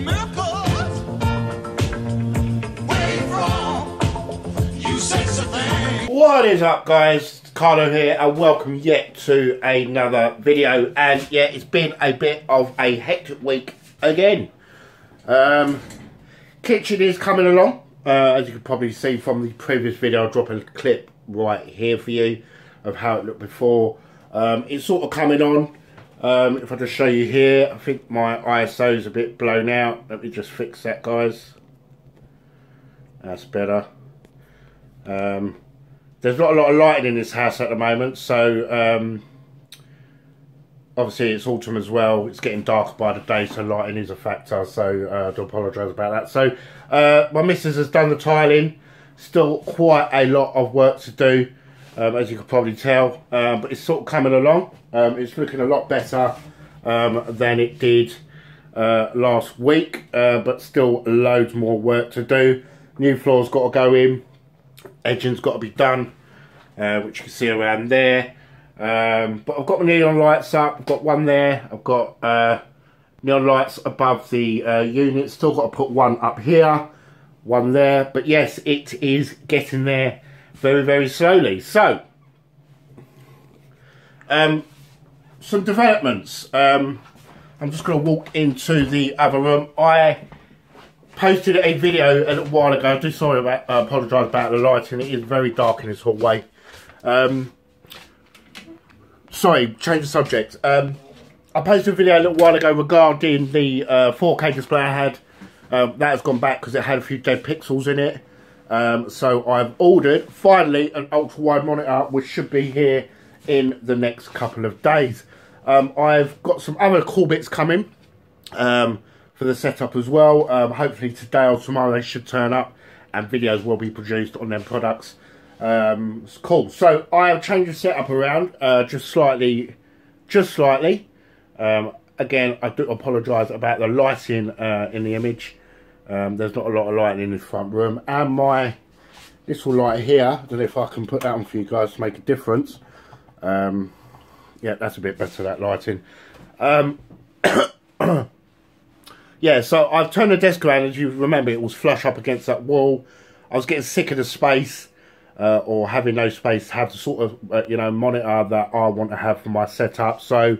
working miracles. Where you from? You sexy thing. What is up, guys? Carlo here, and welcome yet to another video. And yeah, it's been a bit of a hectic week again. Kitchen is coming along, as you can probably see from the previous video. I'll drop a clip right here for you of how it looked before. It's sort of coming on. If I just show you here, I think my ISO is a bit blown out. Let me just fix that, guys. That's better. There's not a lot of lighting in this house at the moment, so obviously it's autumn as well. It's getting darker by the day, so lighting is a factor, so I do apologise about that. So my missus has done the tiling. Still quite a lot of work to do, as you can probably tell, but it's sort of coming along. It's looking a lot better than it did last week, but still loads more work to do. New floor's got to go in, edging's got to be done, which you can see around there. But I've got my neon lights up. I've got one there. I've got neon lights above the unit. Still got to put one up here, one there. But yes, it is getting there very, very slowly. So, some developments. I'm just going to walk into the other room. I posted a video a little while ago. I do apologise about the lighting. It is very dark in this hallway. Sorry, change the subject. I posted a video a little while ago regarding the 4K display I had. That has gone back because it had a few dead pixels in it. So I've ordered, finally, an ultra-wide monitor, which should be here in the next couple of days. I've got some other cool bits coming for the setup as well. Hopefully today or tomorrow they should turn up and videos will be produced on them products. It's cool. So I have changed the setup around just slightly. Again, I do apologise about the lighting in the image. There's not a lot of lighting in this front room, and my little light here, I don't know if I can put that on for you guys to make a difference. Yeah, that's a bit better, that lighting. Yeah, so I've turned the desk around. As you remember, it was flush up against that wall. I was getting sick of the space, or having no space to have the sort of, you know, monitor that I want to have for my setup. So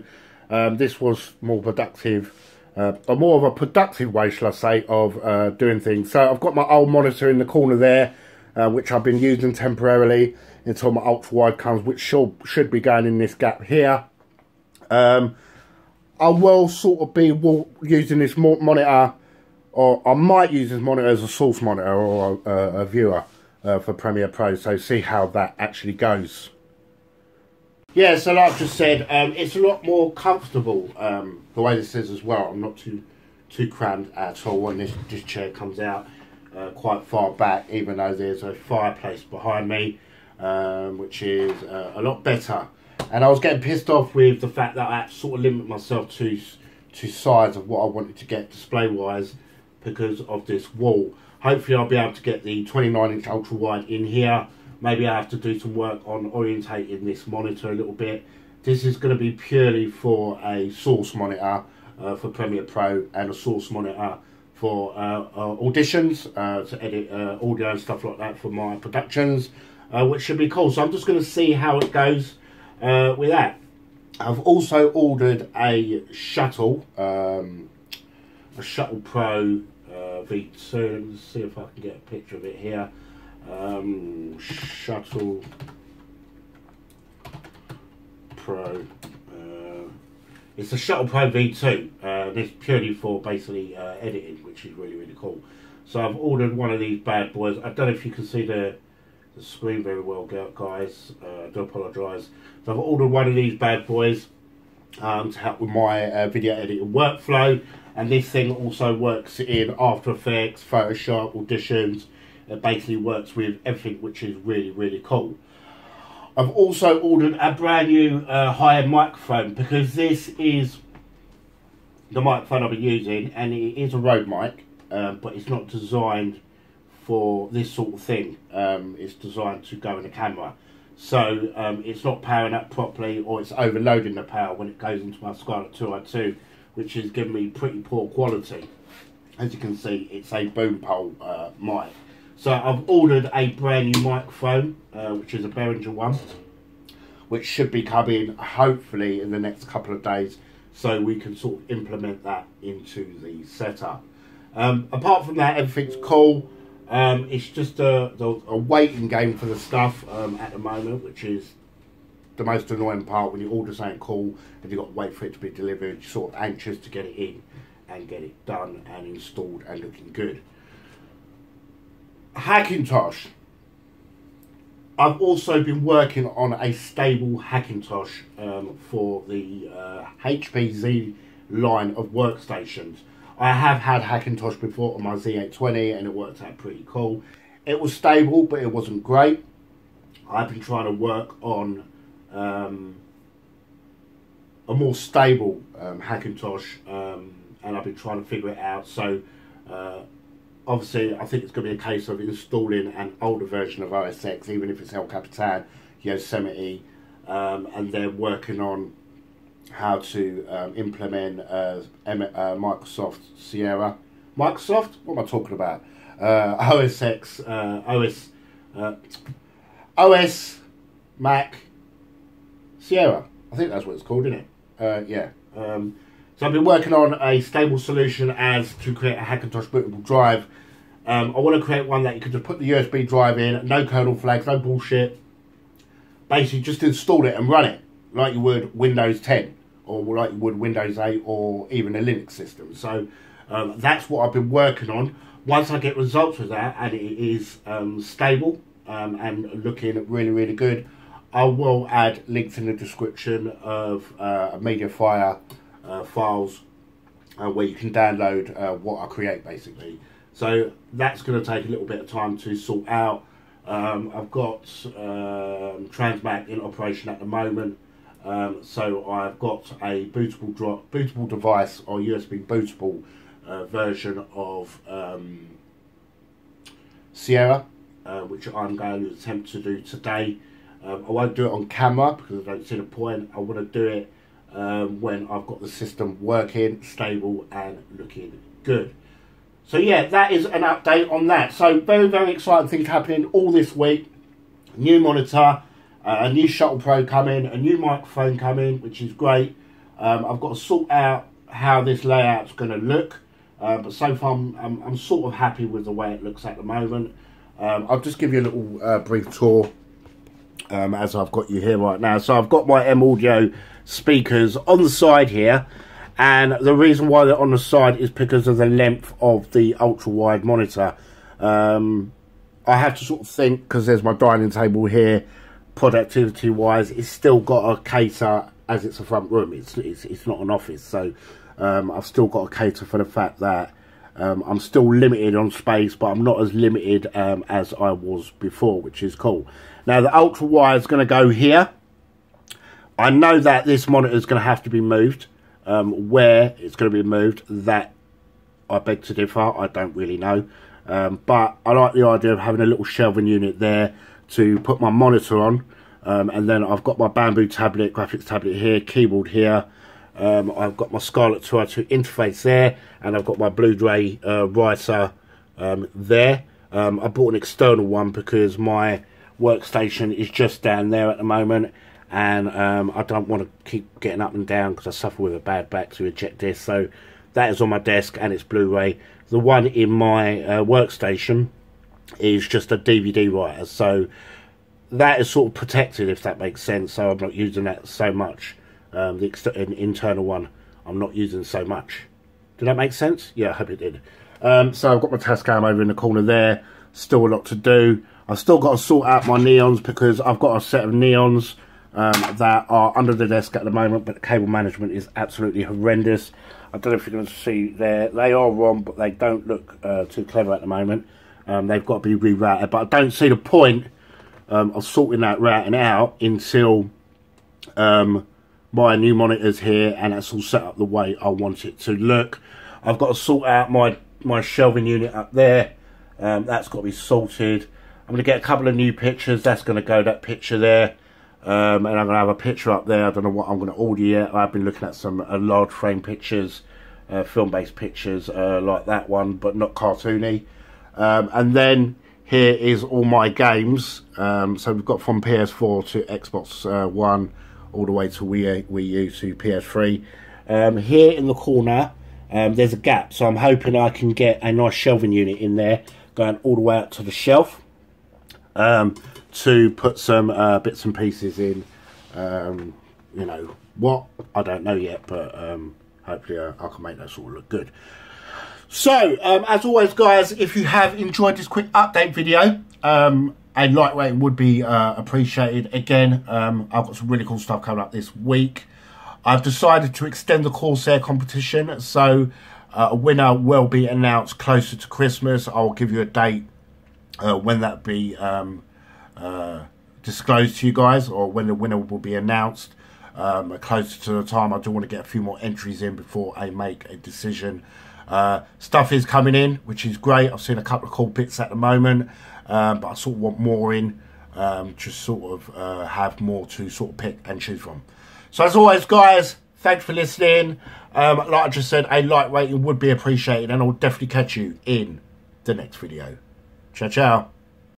this was more productive, or more of a productive way, shall I say, of doing things. So I've got my old monitor in the corner there, which I've been using temporarily until my ultra-wide comes, which should be going in this gap here. I will sort of be using this monitor, or I might use this monitor as a source monitor or a viewer for Premiere Pro, so see how that actually goes. Yeah, so like I've just said, it's a lot more comfortable the way this is as well. I'm not too cramped at all when this chair comes out quite far back, even though there's a fireplace behind me, which is a lot better. And I was getting pissed off with the fact that I had to sort of limit myself to size of what I wanted to get display wise because of this wall. Hopefully I'll be able to get the 29-inch ultra wide in here. Maybe I have to do some work on orientating this monitor a little bit. This is going to be purely for a source monitor for Premiere Pro, and a source monitor for auditions, to edit audio and stuff like that for my productions, which should be cool. So I'm just going to see how it goes with that. I've also ordered a shuttle Pro V2. Let me see if I can get a picture of it here. Shuttle Pro. It's a Shuttle Pro V2. This purely for basically editing, which is really, really cool. So I've ordered one of these bad boys. I don't know if you can see the screen very well, guys. I do apologise. So I've ordered one of these bad boys to help with my video editing workflow. And this thing also works in After Effects, Photoshop, Auditions. It basically works with everything, which is really, really cool. I've also ordered a brand new high-end microphone, because this is the microphone I've been using, and it is a Rode mic, but it's not designed for this sort of thing. It's designed to go in the camera. So it's not powering up properly, or it's overloading the power when it goes into my Scarlett 202, which is giving me pretty poor quality. As you can see, it's a boom pole mic. So I've ordered a brand new microphone, which is a Behringer one, which should be coming hopefully in the next couple of days, so we can sort of implement that into the setup. Apart from that, everything's cool. It's just a waiting game for the stuff at the moment, which is the most annoying part. When you order something cool and you've got to wait for it to be delivered, you're sort of anxious to get it in and get it done and installed and looking good. Hackintosh. I've also been working on a stable Hackintosh for the HPZ line of workstations. I have had Hackintosh before on my Z840 and it worked out pretty cool. It was stable, but it wasn't great. I've been trying to work on a more stable Hackintosh, and I've been trying to figure it out. So obviously I think it's going to be a case of installing an older version of OS X, even if it's El Capitan, Yosemite, and they're working on how to implement Microsoft Sierra. Microsoft? What am I talking about? OS X, OS Mac Sierra. I think that's what it's called, isn't it? Yeah. So I've been working on a stable solution as to create a Hackintosh bootable drive. I want to create one that you could just put the USB drive in, no kernel flags, no bullshit. Basically just install it and run it like you would Windows 10 or like you would Windows 8 or even a Linux system. So that's what I've been working on. Once I get results with that and it is stable and looking really, really good, I will add links in the description of MediaFire files where you can download what I create basically. So that's going to take a little bit of time to sort out. I've got Transmac in operation at the moment, so I've got a bootable device or USB bootable version of Sierra, which I'm going to attempt to do today. I won't do it on camera because I don't see the point. I want to do it when I've got the system working, stable and looking good. So yeah, that is an update on that. So very, very exciting things happening all this week. New monitor, a new Shuttle Pro coming, a new microphone coming, which is great. I've got to sort out how this layout's going to look, but so far I'm sort of happy with the way it looks at the moment. I'll just give you a little brief tour as I've got you here right now. So I've got my M Audio speakers on the side here, and the reason why they're on the side is because of the length of the ultra wide monitor. I have to sort of think, because there's my dining table here, productivity wise it's still got to cater, as it's a front room, it's not an office, so I've still got to cater for the fact that I'm still limited on space, but I'm not as limited as I was before, which is cool. Now the ultra wide is going to go here. I know that this monitor is going to have to be moved. Where it's going to be moved, that I beg to differ. I don't really know, but I like the idea of having a little shelving unit there to put my monitor on, and then I've got my Bamboo tablet, graphics tablet here, keyboard here. I've got my Scarlett 202 interface there, and I've got my Blu-ray writer there. I bought an external one because my workstation is just down there at the moment, and I don't want to keep getting up and down because I suffer with a bad back to eject disc. So that is on my desk and it's Blu-ray. The one in my workstation is just a DVD writer, so that is sort of protected, if that makes sense. So I'm not using that so much. The internal one I'm not using so much. Did that make sense? Yeah, I hope it did. So I've got my Tascam over in the corner there. Still a lot to do. I've still got to sort out my neons because I've got a set of neons that are under the desk at the moment, but the cable management is absolutely horrendous. I don't know if you're going to see there. They are wrong, but they don't look too clever at the moment. They've got to be rerouted, but I don't see the point of sorting that routing out until my new monitor's here and it's all set up the way I want it to look. I've got to sort out my shelving unit up there. That's got to be sorted. I'm going to get a couple of new pictures. That's going to go, that picture there. And I'm going to have a picture up there. I don't know what I'm going to order yet. I've been looking at some large frame pictures film-based pictures like that one, but not cartoony. And then here is all my games. So we've got from PS4 to Xbox One, all the way to Wii U to PS3. Here in the corner, there's a gap, so I'm hoping I can get a nice shelving unit in there, going all the way up to the shelf, to put some bits and pieces in. You know what? I don't know yet, but hopefully I can make that sort of look good. So, as always, guys, if you have enjoyed this quick update video, a like rating would be appreciated. Again, I've got some really cool stuff coming up this week. I've decided to extend the Corsair competition, so a winner will be announced closer to Christmas. I'll give you a date when that be disclosed to you guys, or when the winner will be announced. Closer to the time, I do want to get a few more entries in before I make a decision. Stuff is coming in, which is great. I've seen a couple of cool bits at the moment, but I sort of want more in, just sort of have more to sort of pick and choose from. So as always, guys, thanks for listening. Like I just said, a like rating would be appreciated, and I'll definitely catch you in the next video. Ciao, ciao.